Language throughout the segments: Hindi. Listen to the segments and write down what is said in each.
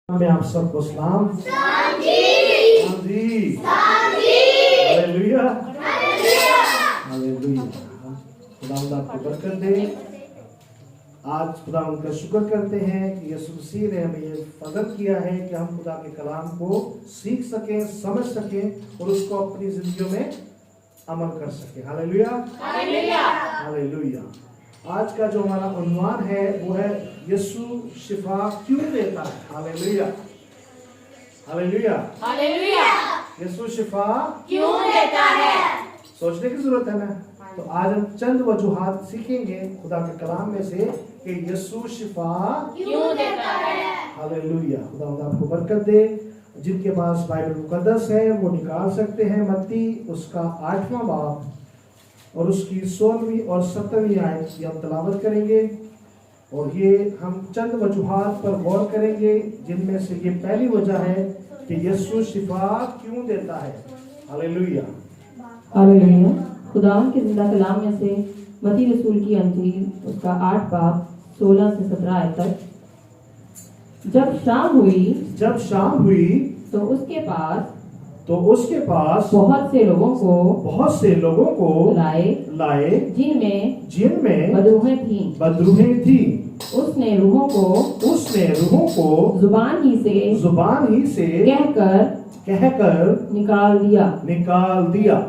में आप सबको सलाम। Hallelujah hallelujah. खुदावंद आपको बरकत दे। आज खुदावंद का शुक्र करते हैं कि यीशु मसीह ने हमें ये फजल किया है कि हम खुदा के कलाम को सीख सकें, समझ सकें और उसको अपनी जिंदगियों में अमल कर सकें। Hallelujah hallelujah hallelujah. आज का जो हमारा उन्वान है वो है यीशु शिफा क्यों देता है। Hallelujah hallelujah hallelujah. यीशु शिफा क्यों देता है, सोचने की जरूरत है ना। तो आज हम चंद वजूहात सीखेंगे खुदा के कलाम में से कि यीशु शिफा क्यों देता है। हालेलुया। खुदा आपको बरकत दे। जिनके पास बाइबल मुकद्दस है वो निकाल सकते हैं। मत्ती उसका 8वां बाब और उसकी 16वीं और 17वीं आयत की हम तलावत करेंगे और ये हम चंद वजूहात पर गौर करेंगे, जिनमें से ये पहली वजह है कि यीशु शिफा क्यों देता है। Hallelujah hallelujah. खुदावन के जिंदा कलाम में से मत्ती रसूल की अंजील उसका 8 बाब 16 से 17 आयत तक। जब शाम हुई तो उसके पास बहुत से लोगों को लाए जिनमें बदरूहें थी। उसने रूहों को जुबान ही से कहकर निकाल दिया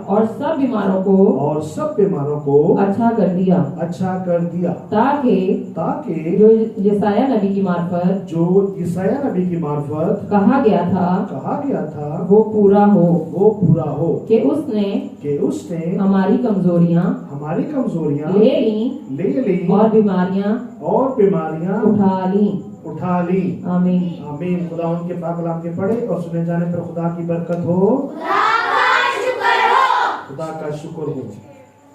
और सब बीमारों को अच्छा कर दिया ताकि जो यशायाह नबी की मार्फत कहा गया था वो पूरा हो कि उसने हमारी कमजोरियां ले ली और बीमारियां उठा ली। आमीन आमीन। खुदा उनके पाक कलाम के पढ़े और सुने जाने पर खुदा की बरकत हो, खुदा का शुक्र हो।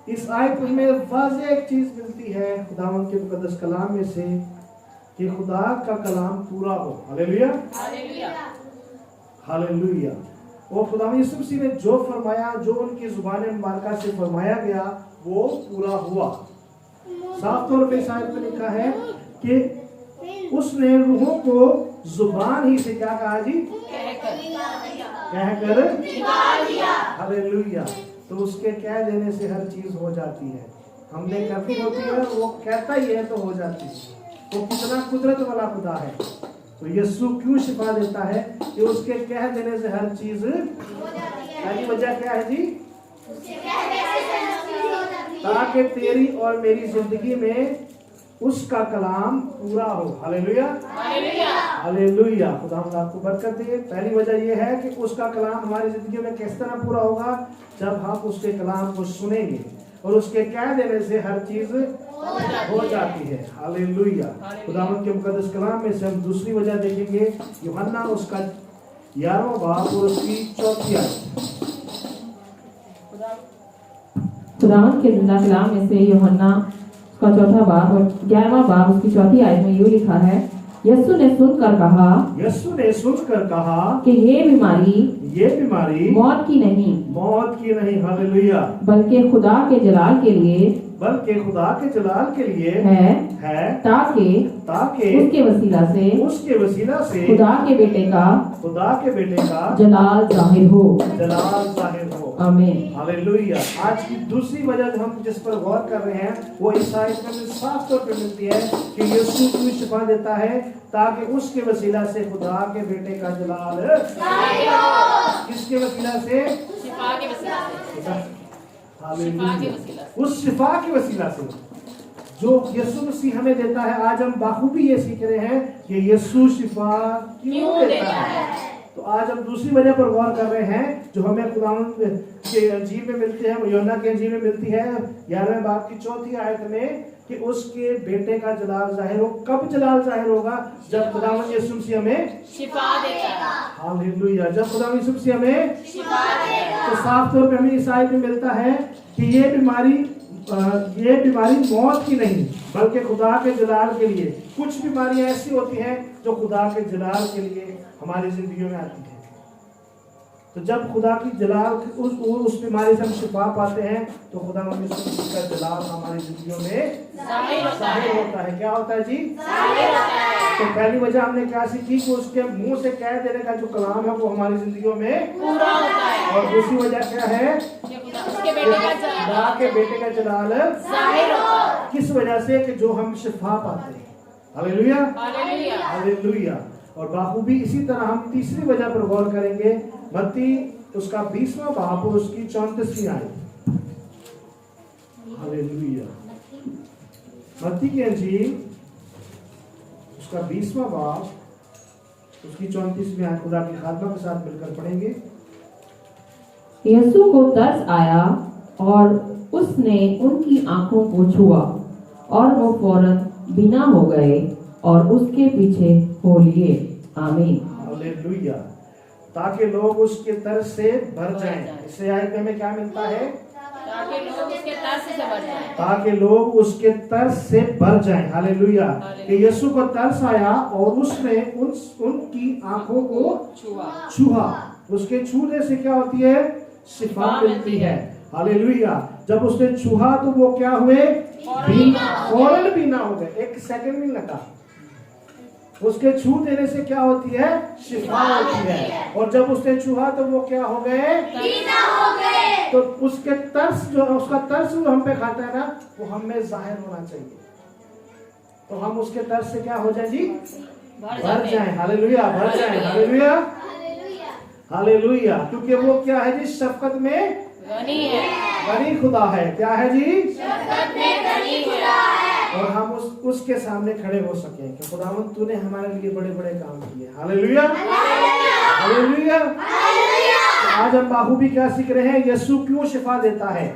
इस आयत में वाज़ेह एक चीज मिलती है खुदावन के मुकद्दस कलाम में से कि खुदा का कलाम पूरा हो। Hallelujah hallelujah. और खुदा यीशु मसीह ने जो फरमाया, जो उनकी जुबान मुबारका से फरमाया गया वो पूरा हुआ। साफ तौर पे इस आयत में लिखा है कि उसने रूहों को जुबान ही से क्या कहा जी, कहकर निकाल दिया। हालेलुया। तो उसके कह देने से हर चीज हो जाती है। हमने करनी होती है, वो कहता ही है तो हो जाती है। वो कितना कुदरत वाला खुदा है। तो यीशु क्यों शिफा देता है कि उसके कह देने से हर चीज हो जाती है। वजह क्या है जी, ताकि तेरी और मेरी जिंदगी में उसका कलाम पूरा हो। Hallelujah hallelujah. खुदा आपको बरकत दे। पहली वजह यह है कि उसका कलाम हमारी जिंदगी में किस तरह पूरा होगा, जब हम उसके कलाम को सुनेंगे और उसके कह देने से हर चीज हो जाती है। हालेलुया। खुदावंद के मुकद्दस कलाम में से हम दूसरी वजह देखेंगे, यूहन्ना उसका 11वां बाब और उसकी 4थी आयत। खुदावन के जिंदा कलाम में से यूहन्ना उसका 4वां बाब और 11वां बाब उसकी 4थी आयत में यूं लिखा है, यीशु ने सुनकर कहा कि ये बीमारी मौत की नहीं। हालेलुया। बल्कि खुदा के जलाल के लिए है ताकि उसके वसीला से खुदा के बेटे का जलाल जाहिर हो। आमीन। हालेलुया। आज की दूसरी वजह हम जिस पर गौर कर रहे हैं वो इस आयत में साफ तौर पर मिलती है कि यीशु क्यों शिफा देता है, ताकि उसके वसीला से खुदा के बेटे का जलाल जाहिर हो। किसके वसीला से? शिफा के वसीला से। उस शिफा के वसीला से जो यीशु मसीह हमें देता है। आज हम बाखूबी ये सीख रहे हैं कि यीशु शिफा क्यों देता है। तो आज हम दूसरी वजह पर गौर कर रहे हैं जो हमें खुदावंद के अंजील में मिलती है, यूहन्ना के अंजील में मिलती है 11वें बाब की 4थी आयत में कि उसके बेटे का जलाल जाहिर हो। कब जलाल जाहिर होगा? जब खुदावंद यीशु मसीह हमें शिफा देगा। हालेलुया। जब खुदावंद यीशु मसीह हमें शिफा देगा तो साफ तौर पे हमें इस आयत में मिलता है कि ये बीमारी मौत की नहीं बल्कि खुदा के जलाल के लिए। कुछ बीमारियां ऐसी होती हैं जो खुदा के जलाल के लिए हमारी जिंदगी में आती है। तो जब खुदा की जलाल उस बीमारी से हम शिफा पाते हैं तो खुदा का जलाल हमारी जिंदगियों में जाहिर होता है। क्या होता है जी? तो पहली वजह हमने क्या सीखी कि उसके मुंह से कह देने का जो कलाम है वो हमारी जिंदगियों में पूरा होता है। और दूसरी वजह क्या है? खुदा के बेटे का जलाल जाहिर होता है। किस वजह से? कि जो हम शिफा पाते हैं। Hallelujah, hallelujah. और बाखूबी इसी तरह हम तीसरी वजह पर गौर करेंगे, मत्ती उसका 20वां बाब और उसकी 34वीं आयत। हालेलुया। मत्ती की इंजील उसका 20वां बाब उसकी 34वीं आयत खुदा की खादमा के साथ मिलकर पढ़ेंगे। यीशु को तरस आया और उसने उनकी आंखों को छुआ और वो फौरन बीना हो गए और उसके पीछे हो लिए। आमीन। हालेलुया। ताकि लोग उसके तरस से भर जाएं। इससे आयत में हमें क्या मिलता है? ताकि लोग उसके तरस से भर जाएं। ताकि लोग उसके तरस से भर जाएं। हालेलुया। कि यीशु को तरस आया और उसने उनकी आंखों को छुआ। उसके छूने से क्या होती है? शिफा मिलती है। हालेलुया। जब उसने छुआ तो वो क्या हुए? फौरन बीना हो गए। एक सेकंड नहीं लगा। उसके छू देने से क्या होती है? शिफा होती है। और जब उसने छुआ तो वो क्या हो गए? बीना हो गए। तो उसके तरस जो उसका तरस जो हम पे खाता है ना, वो हम में जाहिर होना चाहिए। तो हम उसके तरस से क्या हो जाए जी? भर जाए। हालेलुया, भर जाए। Hallelujah, hallelujah. क्योंकि वो क्या है जी? शफकत में गनी है, गनी खुदा है। क्या है जी? शफकत में गनी खुदा है। और हम उसके सामने खड़े हो सके कि खुदावंद तूने हमारे लिए बड़े बड़े काम किए। Hallelujah, hallelujah. तो आज हम बाखूबी क्या सीख रहे हैं? यीशु क्यों शिफा देता है?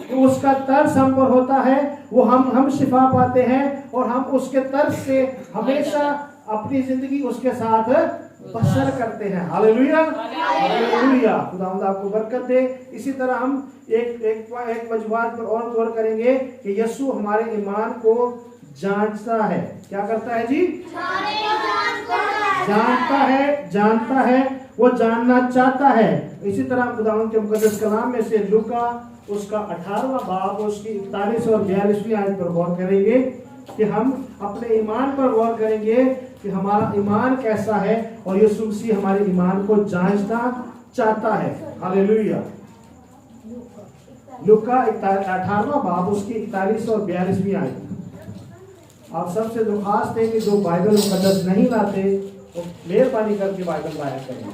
तो उसका तरस हम पर होता है, वो हम शिफा पाते हैं और हम उसके तरस से हमेशा अपनी जिंदगी उसके साथ बसर करते हैं। Hallelujah, hallelujah. खुदावंद आपको बरकत दे। इसी तरह हम एक वजूहात पर और गौर करेंगे कि यीशु हमारे ईमान को जांचता है। क्या करता है जी? जानता है, वो जानना चाहता है। इसी तरह हम खुदावंद के मुकद्दस कलाम में से लूका उसका 18वां बाब उसकी 41 और 42वीं आयत पर गौर करेंगे कि हम अपने ईमान पर गौर करेंगे कि हमारा ईमान कैसा है और यीशु मसीह हमारे ईमान को जांचना चाहता है। हालेलुया। लूका 18वां बाब उसकी 41 और 42वीं आयत। आप सबसे दरख्वास्त है कि जो बाइबल मुकद्दस नहीं लाते वो मेहरबानी करके बाइबल लाया करें।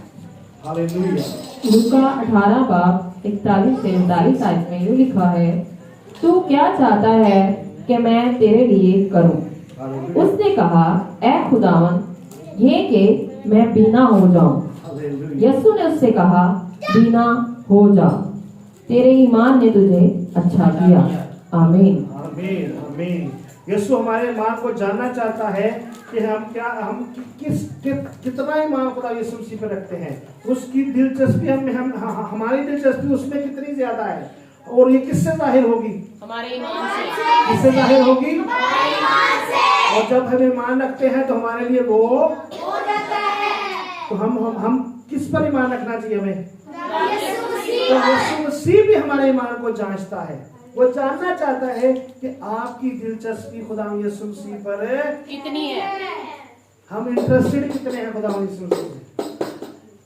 हालेलुया। लूका 18 बाब 41 से 39 आयत में यूं लिखा है, तू क्या चाहता है कि मैं तेरे लिए करूं? उसने कहा, ऐ खुदावन, ये कि मैं बीना हो जाऊं। यीशु ने उससे कहा, बीना हो जा, तेरे ईमान ने तुझे अच्छा किया। आमीन, आमीन, आमीन। यीशु हमारे ईमान को जानना चाहता है कि हम कितना ईमान खुदा यीशु मसीह पर रखते हैं। उसकी दिलचस्पी हमारी दिलचस्पी उसमें कितनी ज्यादा है और ये किससे जाहिर होगी? हमारे ईमान से। किससे जाहिर होगी? हमारे ईमान से। और जब हम ईमान रखते हैं तो हमारे लिए वो हो जाता है। तो हम किस पर ईमान रखना चाहिए हमें? तो यीशु मसीह भी हमारे ईमान को जांचता है। वो जानना चाहता है कि आपकी दिलचस्पी खुदा यीशु मसीह पर कितनी है। हम इंटरेस्टेड कितने हैं खुदा यीशु मसीह में?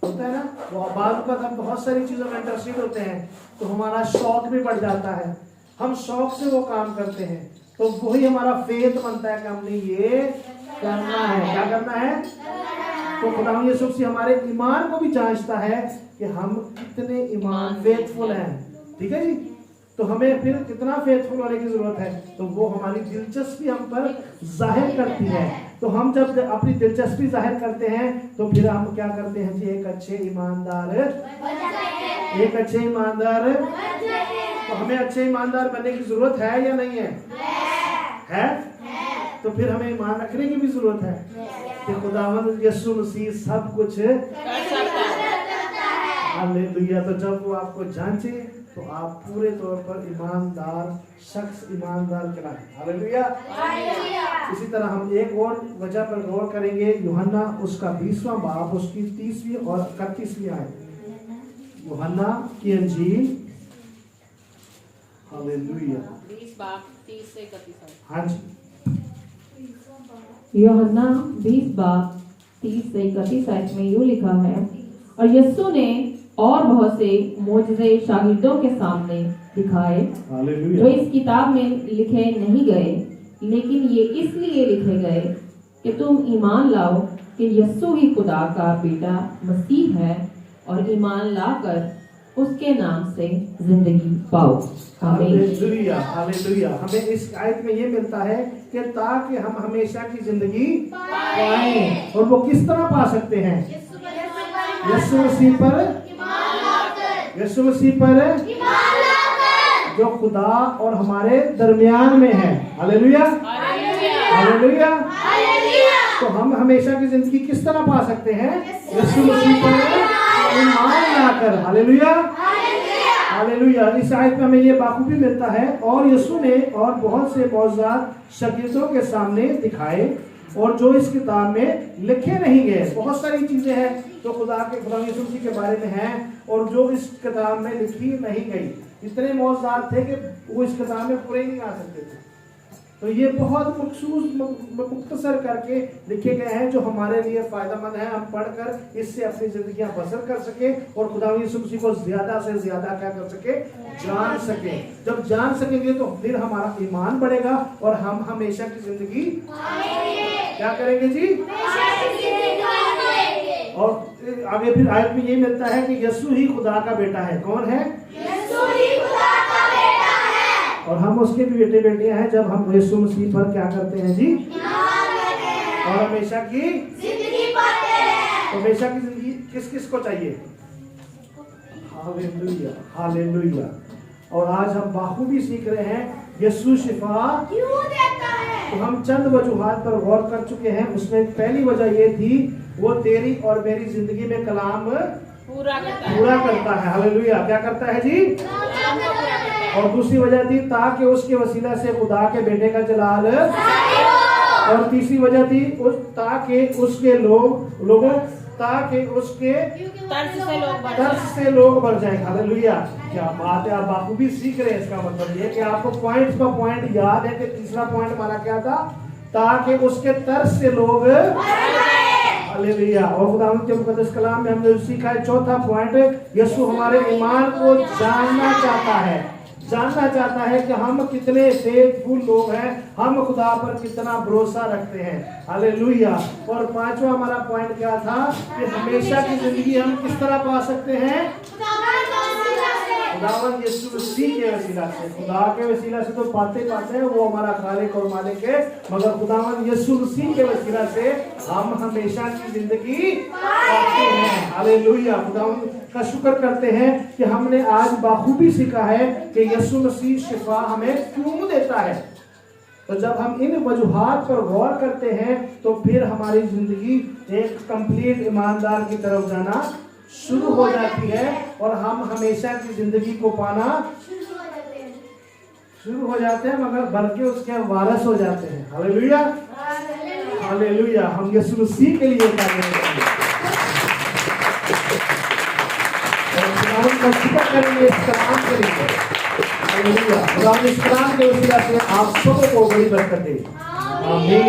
होता है ना, वो बाद में हम बहुत सारी चीजों में इंटरेस्टेड होते हैं तो हमारा शौक भी बढ़ जाता है। हम शौक से वो काम करते हैं तो वही हमारा फेथ बनता है कि हमने ये करना है। क्या करना है? तो खुदा यीशु मसीह हमारे ईमान को भी जांचता है कि हम कितने ईमान फेथफुल हैं। ठीक है जी। तो हमें फिर कितना फेथफुल होने की जरूरत है? तो वो हमारी दिलचस्पी हम पर जाहिर करती है। तो हम जब अपनी दिलचस्पी जाहिर करते हैं तो फिर हम क्या करते हैं जी? एक अच्छे ईमानदार। तो हमें अच्छे ईमानदार बनने की जरूरत है या नहीं है? तो फिर हमें ईमान रखने की भी जरूरत है कि खुदावंद यीशु मसीह सब कुछ कर सकता है। हालेलुया। तो जब वो आपको जांचे तो आप पूरे तौर पर ईमानदार शख्स, ईमानदार कहलाए। हालेलुया। इसी तरह हम एक और वजह पर गौर करेंगे, यूहन्ना उसका 20वां बाब उसकी 30वीं और 31वीं आयत। यूहन्ना की अंजील, हालेलुया। 20:30-31। हाँ जी, यूहन्ना 20:30-31 आयत में यूं लिखा है, और यीशु ने और बहुत से मोजज़े शागिर्दों के सामने दिखाए जो हालेलुया। इस किताब में लिखे नहीं गए, लेकिन ये इसलिए लिखे गए कि तुम ईमान लाओ कि यीशु ही खुदा का बेटा मसीह है, और ईमान लाकर उसके नाम से जिंदगी पाओ। आमीन। Hallelujah, hallelujah. हमें इस आयत में ये मिलता है कि ताकि हम हमेशा की जिंदगी पाएं। और वो किस तरह पा सकते हैं? यीशु मसीह पर, यीशु मसीह पर जो खुदा और हमारे दरमियान में है। Hallelujah, hallelujah. तो हम हमेशा की जिंदगी किस तरह पा सकते हैं? यीशु मसीह पर ईमान लाकर। Hallelujah, hallelujah. इस आयत में हमें ये बाखूबी मिलता है, और यीशु ने और बहुत से मौजूदात शागिर्दों के सामने दिखाए, और जो इस किताब में लिखे नहीं गए। बहुत सारी चीजें हैं जो खुदा यीशु मसीह के बारे में हैं और जो इस किताब में लिखी नहीं गई। इतने मौजूदात थे कि वो इस किताब में पूरे नहीं आ सकते थे। तो ये बहुत मुख्तसर करके लिखे गए हैं जो हमारे लिए फायदेमंद है। हम पढ़कर इससे अपनी जिंदगियां बसर कर सके और खुदा यीशु मसीह को ज्यादा से ज्यादा क्या कर सके? जान सके। जब जान सकेंगे तो फिर हमारा ईमान बढ़ेगा और हम हमेशा की जिंदगी क्या करेंगे जी? और आगे फिर आयत में ये मिलता है कि यीशु ही खुदा का बेटा है। कौन है? और हम उसके भी बेटे बेटियां हैं जब हम यीशु मसीह पर क्या करते हैं जी? और हमेशा की जिंदगी पाते हैं। तो हमेशा की जिंदगी किस किस को चाहिए? Hallelujah, hallelujah. और आज हम बाखूबी सीख रहे हैं यीशु शिफा क्यों देता है। तो हम चंद वजूहात पर गौर कर चुके हैं। उसमें पहली वजह ये थी, वो तेरी और मेरी जिंदगी में कलाम पूरा करता है। हालेलुया, क्या करता है जी? और दूसरी वजह थी ताकि उसके वसीला से खुदा के बेटे का जलाल। और तीसरी वजह थी ताकि उसके लोगों ताकि उसके तर्स से लोग बढ़ जाए। हालेलुया, क्या बात है। आप बाखूबी सीख रहे हैं। इसका मतलब ये कि आपको पॉइंट का पॉइंट याद है कि तीसरा पॉइंट हमारा क्या था? ताकि उसके तर्स से लोग। हालेलुया। और खुदावंद के मुकद्दस कलाम में हमने सीखा है चौथा पॉइंट, यीशु हमारे ईमान को जानना चाहता है। जानना चाहता है कि हम कितने फेथफुल लोग हैं, हम खुदा पर कितना भरोसा रखते हैं। हालेलुया। और पांचवा हमारा पॉइंट क्या था कि हमेशा की जिंदगी हम किस तरह पा सकते हैं? खुदावंद यीशु मसीह के वसीला से। खुदा के वसीला से तो पाते हैं, वो हमारा खालिक और मालिक है, मगर खुदावंद यीशु मसीह के वसीला से हम हमेशा की जिंदगी पाते हैं। हालेलुया। खुदावंद का शुक्र करते हैं कि हमने आज बाखूबी सीखा है कि यीशु मसीह शिफा हमें क्यों देता है। तो जब हम इन वजूहात पर गौर करते हैं तो फिर हमारी जिंदगी एक कंप्लीट ईमानदार की तरफ जाना शुरू हो जाती है और हम हमेशा की जिंदगी को पाना शुरू हो जाते हैं, मगर बल्कि उसके वारिस हो जाते हैं। Hallelujah, hallelujah. हम यीशु मसीह के लिए शुक्र करेंगे, इस कलाम करेंगे। हालेलुया। खुदा इस कलाम के वसीला से आप सबको बड़ी बरकत दे। आमीन।